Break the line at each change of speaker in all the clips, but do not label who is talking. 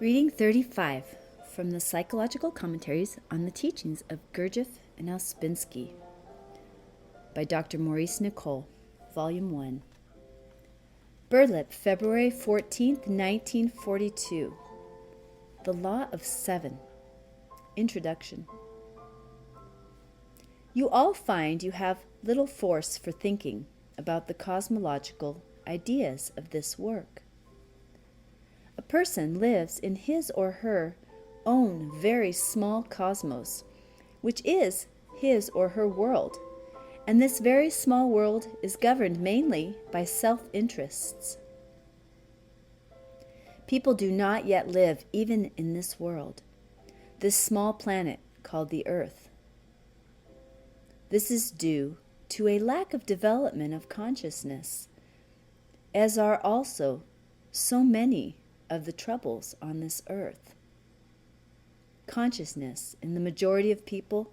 Reading 35 from the Psychological Commentaries on the Teachings of Gurdjieff and Ouspensky by Dr. Maurice Nicoll, Volume 1. Berlip, February 14th, 1942. The Law of Seven. Introduction. You all find you have little force for thinking about the cosmological ideas of this work. A person lives in his or her own very small cosmos, which is his or her world, and this very small world is governed mainly by self-interests. People do not yet live even in this world, this small planet called the Earth. This is due to a lack of development of consciousness, as are also so many of the troubles on this earth. Consciousness, in the majority of people,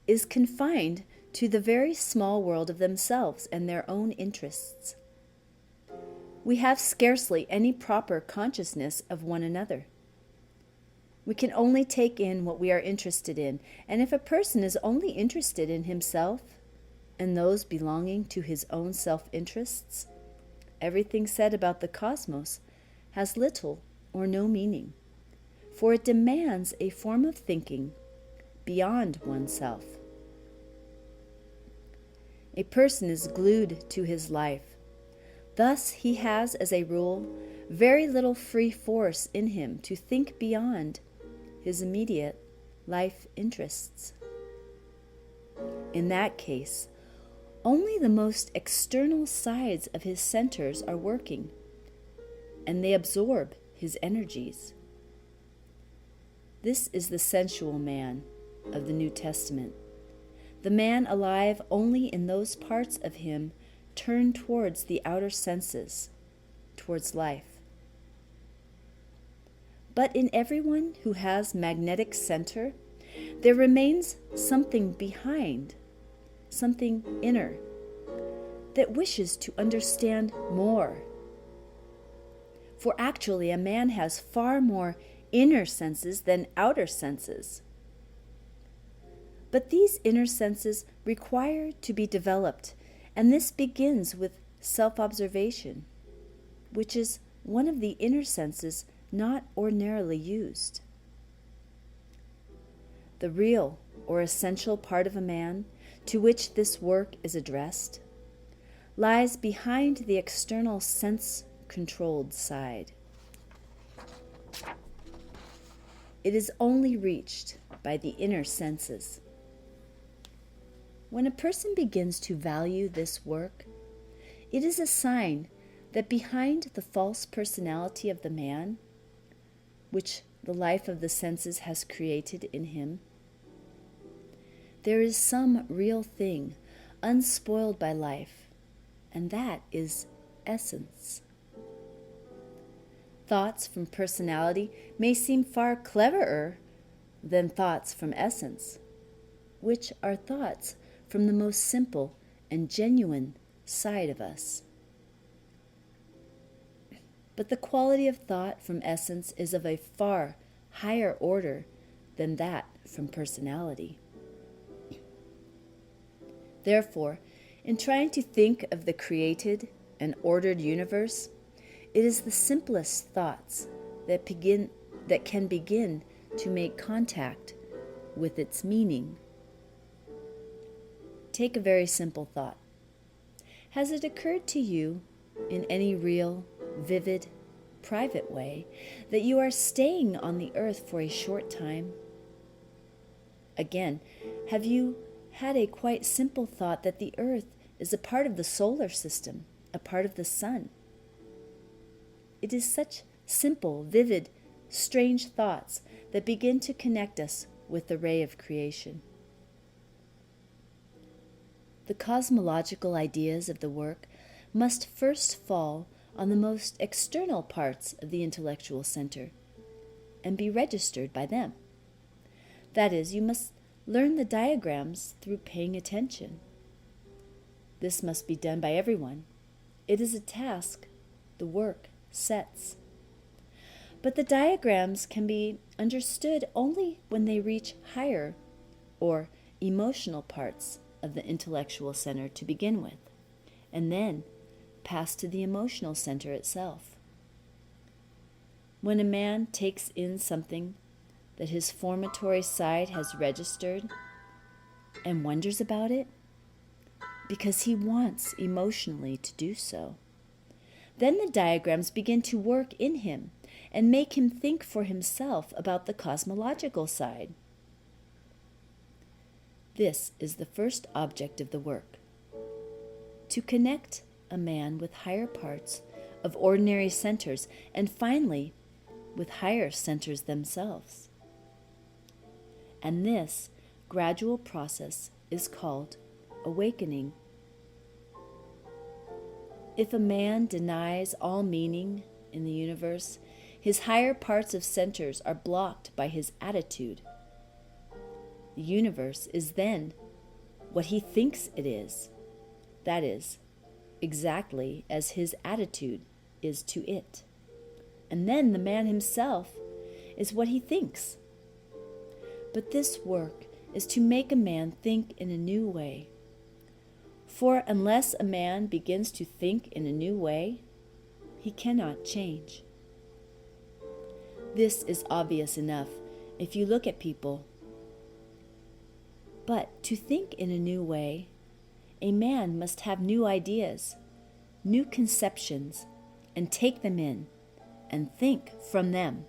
is confined to the very small world of themselves and their own interests. We have scarcely any proper consciousness of one another. We can only take in what we are interested in, and if a person is only interested in himself and those belonging to his own self-interests, everything said about the cosmos has little or no meaning, for it demands a form of thinking beyond oneself. A person is glued to his life. Thus he has, as a rule, very little free force in him to think beyond his immediate life interests. In that case, only the most external sides of his centers are working, and they absorb his energies. This is the sensual man of the New Testament, the man alive only in those parts of him turned towards the outer senses, towards life. But in everyone who has magnetic center, there remains something behind, something inner, that wishes to understand more. For actually, a man has far more inner senses than outer senses. But these inner senses require to be developed, and this begins with self-observation, which is one of the inner senses not ordinarily used. The real or essential part of a man to which this work is addressed lies behind the external sense-controlled side. It is only reached by the inner senses. When a person begins to value this work, it is a sign that behind the false personality of the man, which the life of the senses has created in him, there is some real thing unspoiled by life, and that is essence. Thoughts from personality may seem far cleverer than thoughts from essence, which are thoughts from the most simple and genuine side of us. But the quality of thought from essence is of a far higher order than that from personality. Therefore, in trying to think of the created and ordered universe, it is the simplest thoughts that can begin to make contact with its meaning. Take a very simple thought. Has it occurred to you in any real, vivid, private way that you are staying on the earth for a short time? Again, have you had a quite simple thought that the earth is a part of the solar system, a part of the sun? It is such simple, vivid, strange thoughts that begin to connect us with the ray of creation. The cosmological ideas of the work must first fall on the most external parts of the intellectual center and be registered by them. That is, you must learn the diagrams through paying attention. This must be done by everyone. It is a task the work sets. But the diagrams can be understood only when they reach higher or emotional parts of the intellectual center to begin with, and then pass to the emotional center itself. When a man takes in something that his formatory side has registered and wonders about it, because he wants emotionally to do so, then the diagrams begin to work in him and make him think for himself about the cosmological side. This is the first object of the work: to connect a man with higher parts of ordinary centers, and finally with higher centers themselves. And this gradual process is called awakening. If a man denies all meaning in the universe, his higher parts of centers are blocked by his attitude. The universe is then what he thinks it is. That is, exactly as his attitude is to it. And then the man himself is what he thinks. But this work is to make a man think in a new way. For unless a man begins to think in a new way, he cannot change. This is obvious enough if you look at people. But to think in a new way, a man must have new ideas, new conceptions, and take them in and think from them.